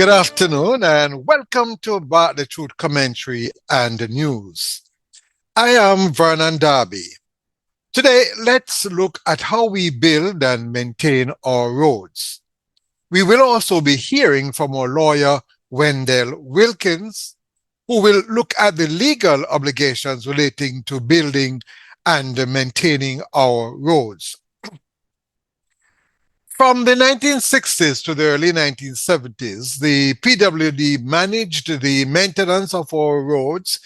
Good afternoon and welcome to About the Truth Commentary and the News. I am Vernon. Today, let's look at how we build and maintain our roads. We will also be hearing from our lawyer, Wendel Wilkins, who will look at the legal obligations relating to building and maintaining our roads. From the 1960s to the early 1970s, the PWD managed the maintenance of our roads.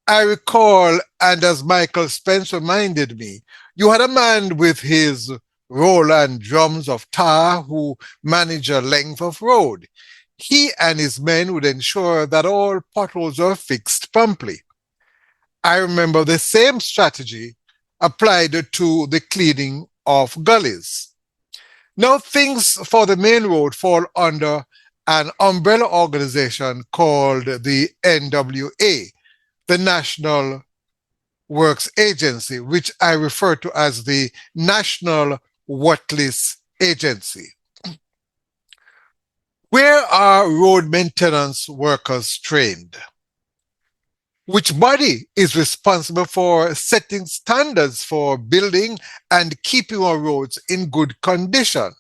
I recall, and as Michael Spence reminded me, you had a man with his roller and drums of tar who managed a length of road. He and his men would ensure that all potholes were fixed promptly. I remember the same strategy applied to the cleaning of gullies. Now things for the main road fall under an umbrella organization called the NWA, the National Works Agency, which I refer to as the National Worthless Agency. Where are road maintenance workers trained? Which body is responsible for setting standards for building and keeping our roads in good condition?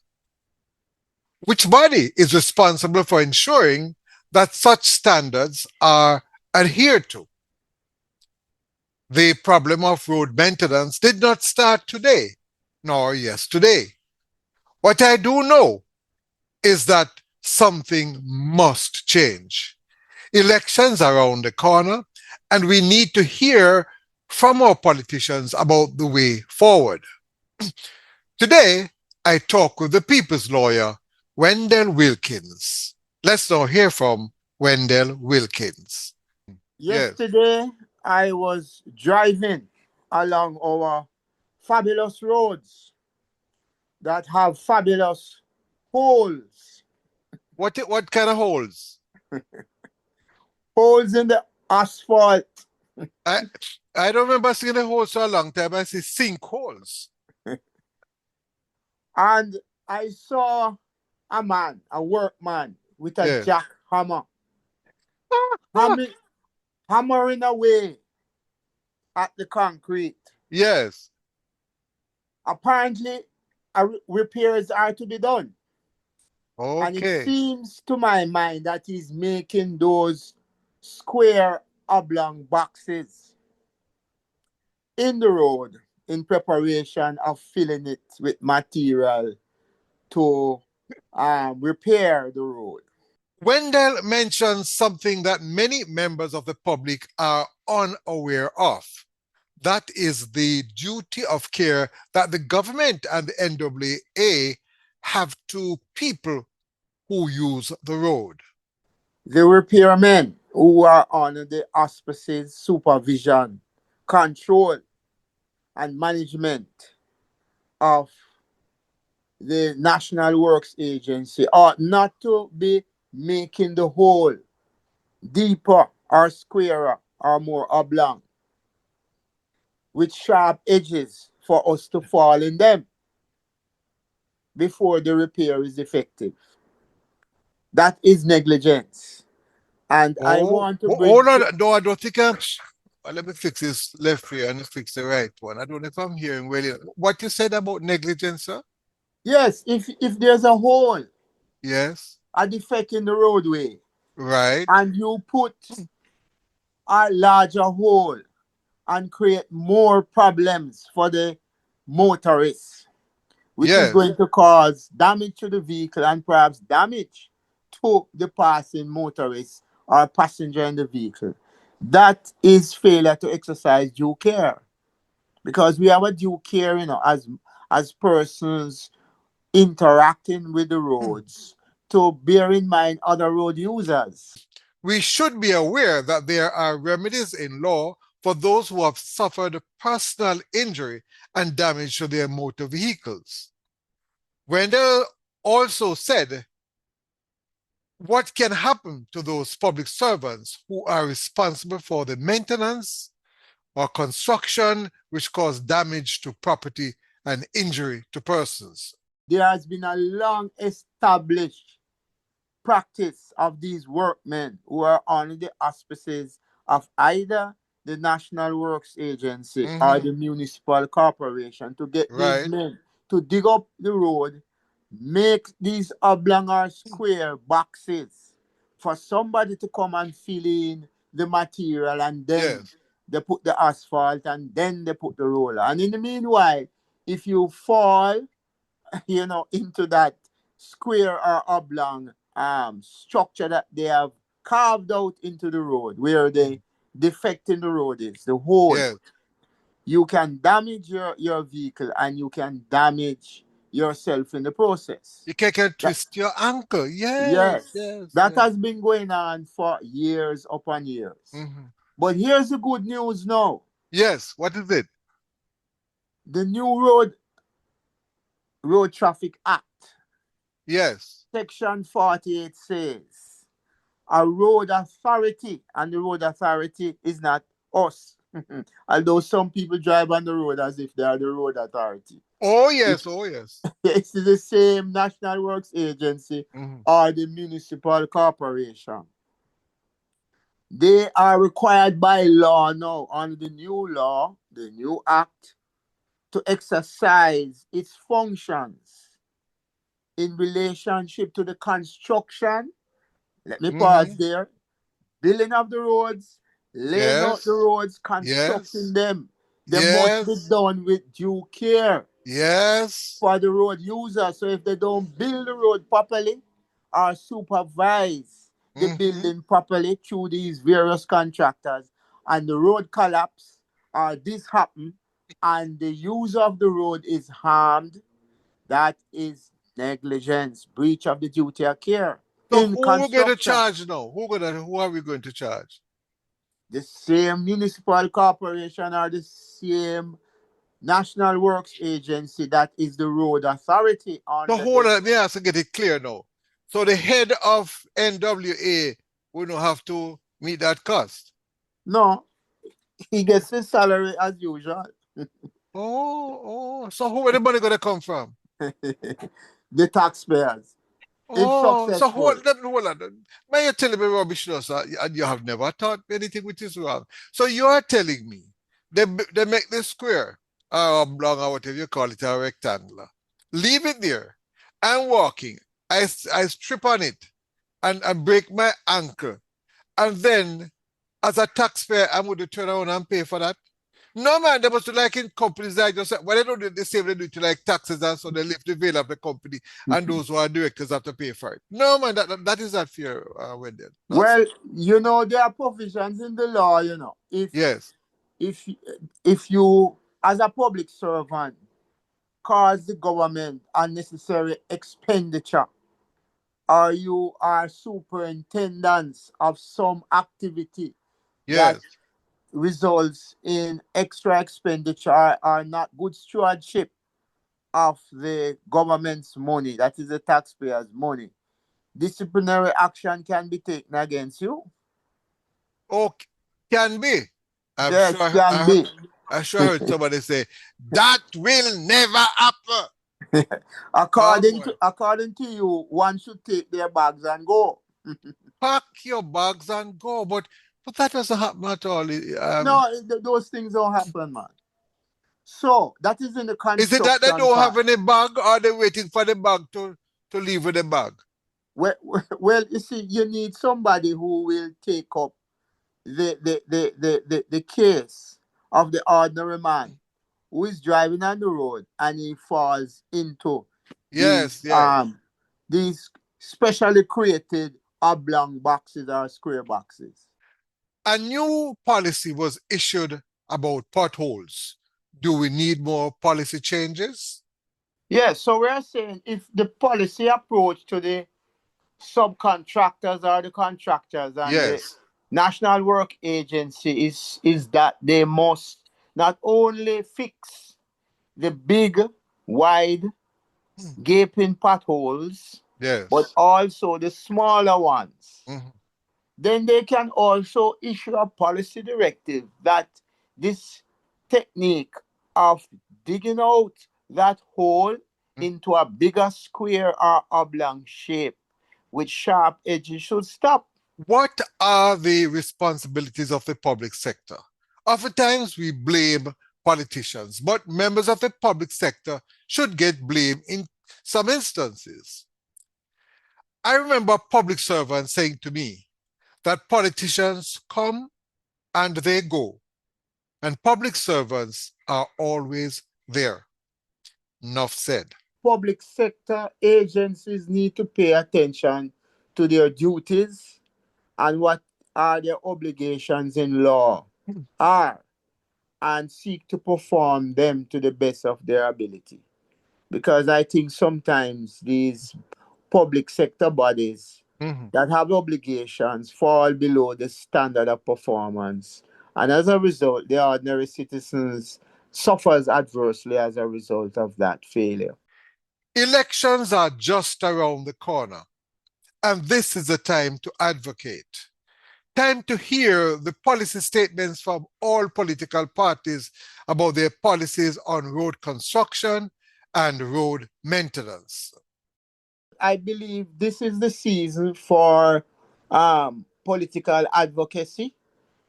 Which body is responsible for ensuring that such standards are adhered to? The problem of road maintenance did not start today, nor yesterday. What I do know is that something must change. Elections are around the corner, and we need to hear from our politicians about the way forward. Today, I talk with the people's lawyer, Wendel Wilkins. Let's now hear from Wendel Wilkins. Yes. Yesterday, I was driving along our fabulous roads that have fabulous holes. What kind of holes? Holes in the asphalt. I don't remember seeing a hole so a long time. I see sinkholes. And I saw a man, a workman, with a Yes. jackhammer, hammering away at the concrete. Yes. Apparently, repairs are to be done. And it Okay. seems to my mind that he's making those square oblong boxes in the road in preparation of filling it with material to repair the road. Wendell mentions something that many members of the public are unaware of. That is the duty of care that the government and the NWA have to people who use the road. The repairmen who are under the auspices, supervision, control, and management of the National Works Agency ought not to be making the hole deeper or squarer or more oblong with sharp edges for us to fall in them before the repair is effective. That is negligence. And I want to bring... Hold on. No, I don't think let me fix this left here and fix the right one. I don't know if I'm hearing well. What you said about negligence, sir? Yes, if there's a hole, Yes. a defect in the roadway, Right. and you put a larger hole and create more problems for the motorists, which is Yes. going to cause damage to the vehicle and perhaps damage to the passing motorist or passenger in the vehicle. That is failure to exercise due care, because we have a due care, as persons interacting with the roads, to bear in mind other road users. We should be aware that there are remedies in law for those who have suffered personal injury and damage to their motor vehicles. Wendell also said, what can happen to those public servants who are responsible for the maintenance or construction which cause damage to property and injury to persons? There has been a long established practice of these workmen who are under the auspices of either the National Works Agency or Mm-hmm. the municipal corporation to get these Right. men to dig up the road, make these oblong or square boxes for somebody to come and fill in the material, and then Yes. they put the asphalt and then they put the roller. And in the meanwhile, if you fall, into that square or oblong structure that they have carved out into the road where the Mhm. defect in the road is, the hole, Yes. you can damage your vehicle and you can damage yourself in the process. You can That, twist your ankle. Yes. yes, Yes. that Yes. has been going on for years upon years. Hmm. But here's the good news now. Yes. What is it? The new Road Traffic Act, Yes. Section 48 says a road authority, and the road authority is not us. Although some people drive on the road as if they are the road authority. Oh It, yes. Oh yes. it's the same National Works Agency Hmm. or the municipal corporation. They are required by law now, under the new law, the new act, to exercise its functions in relationship to the construction. Let me pause Hmm. there. Building of the roads, laying out the Yes. roads, constructing Yes. them. They must be Yes. done with due care Yes. for the road user. So if they don't build the road properly or supervise the Hmm. building properly through these various contractors, and the road collapse or this happen and the user of the road is harmed, that is negligence, breach of the duty of care So in who we going to construction. charge now? Who are we going to charge? The same municipal corporation or the same National Works Agency that is the road authority So under hold the. on, let me have to get it clear now. So the head of NWA will not have to meet that cost. No, he gets his salary as usual. So where the money gonna come from? The taxpayers. If So successful. hold on. Now you're telling me rubbish now, sir, and you have never taught me anything which is wrong. So you are telling me they make this square or oblong or whatever you call it, a rectangular. Leave it there. I'm walking. I strip on it and break my ankle. And then as a taxpayer, I'm going to turn around and pay for that. No man, they must do like in companies that just well, they don't do the same, they do it to like taxes, and so they lift the veil of the company and those who are directors have to pay for it. No man, that is not fair, Wendell. Not Well, fair. there are provisions in the law, Yes. if if you as a public servant cause the government unnecessary expenditure, or you are superintendents of some activity that Yes. results in extra expenditure or not good stewardship of the government's money, that is the taxpayers' money, disciplinary action can be taken against you. Oh, can be. I'm Yes, sure can I, be. I sure heard somebody say that will never happen. Oh boy. According to you, one should take their bags and go. Pack your bags and go. But that doesn't happen at all. No, those things don't happen, man. So that is in the Is it that they construction don't have part. any bag or they waiting for the bag to leave with the bag? Well, you see, you need somebody who will take up the case of the ordinary man who is driving on the road and he falls into Yes, these yes. um these specially created oblong boxes or square boxes. A new policy was issued about potholes. Do we need more policy changes? Yes, so we're saying if the policy approach to the subcontractors or the contractors and the Yes. National Work Agency is that they must not only fix the big, wide, Hmm. gaping potholes, but Yes. also the smaller ones. Mhm. Then they can also issue a policy directive that this technique of digging out that hole Mhm. into a bigger square or oblong shape with sharp edges should stop. What are the responsibilities of the public sector? Oftentimes we blame politicians, but members of the public sector should get blamed in some instances. I remember public servants saying to me that politicians come and they go, and public servants are always there. Enough said. Public sector agencies need to pay attention to their duties and what are their obligations in law are, and seek to perform them to the best of their ability. Because I think sometimes these public sector bodies Mhm. that have obligations fall below the standard of performance. And as a result, the ordinary citizens suffers adversely as a result of that failure. Elections are just around the corner, and this is the time to advocate. Time to hear the policy statements from all political parties about their policies on road construction and road maintenance. I believe this is the season for political advocacy.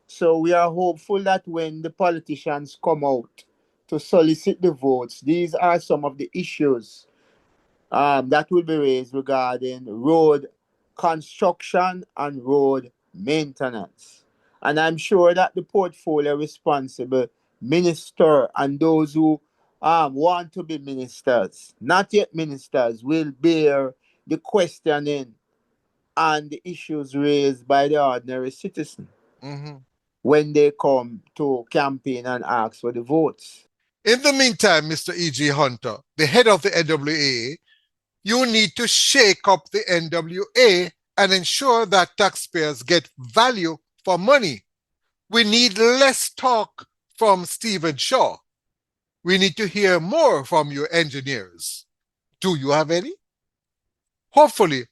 So we are hopeful that when the politicians come out to solicit the votes, these are some of the issues that will be raised regarding road construction and road maintenance. And I'm sure that the portfolio responsible minister and those who want to be ministers, not yet ministers, will bear the questioning and the issues raised by the ordinary citizen Mhm. when they come to campaign and ask for the votes. In the meantime, Mr. E.G. Hunter, the head of the NWA, you need to shake up the NWA and ensure that taxpayers get value for money. We need less talk from Stephen Shaw. We need to hear more from your engineers. Do you have any? Hopefully,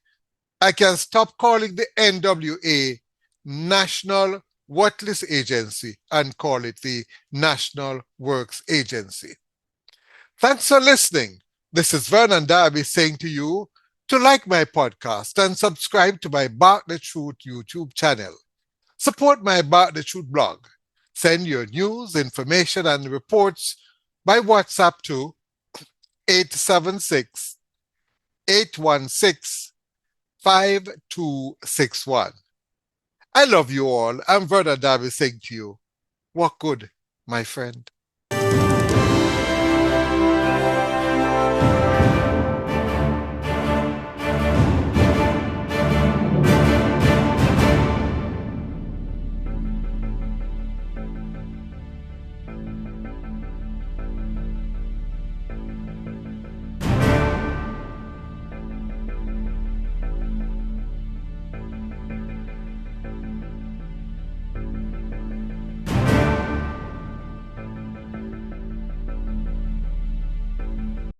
I can stop calling the NWA National Worthless Agency and call it the National Works Agency. Thanks for listening. This is Vernon Darby saying to you to like my podcast and subscribe to my Bark the Truth YouTube channel. Support my Bark the Truth blog. Send your news, information, and reports by WhatsApp to 876 816 5261. I love you all. I'm Vernon Darby saying to you, walk good, my friend.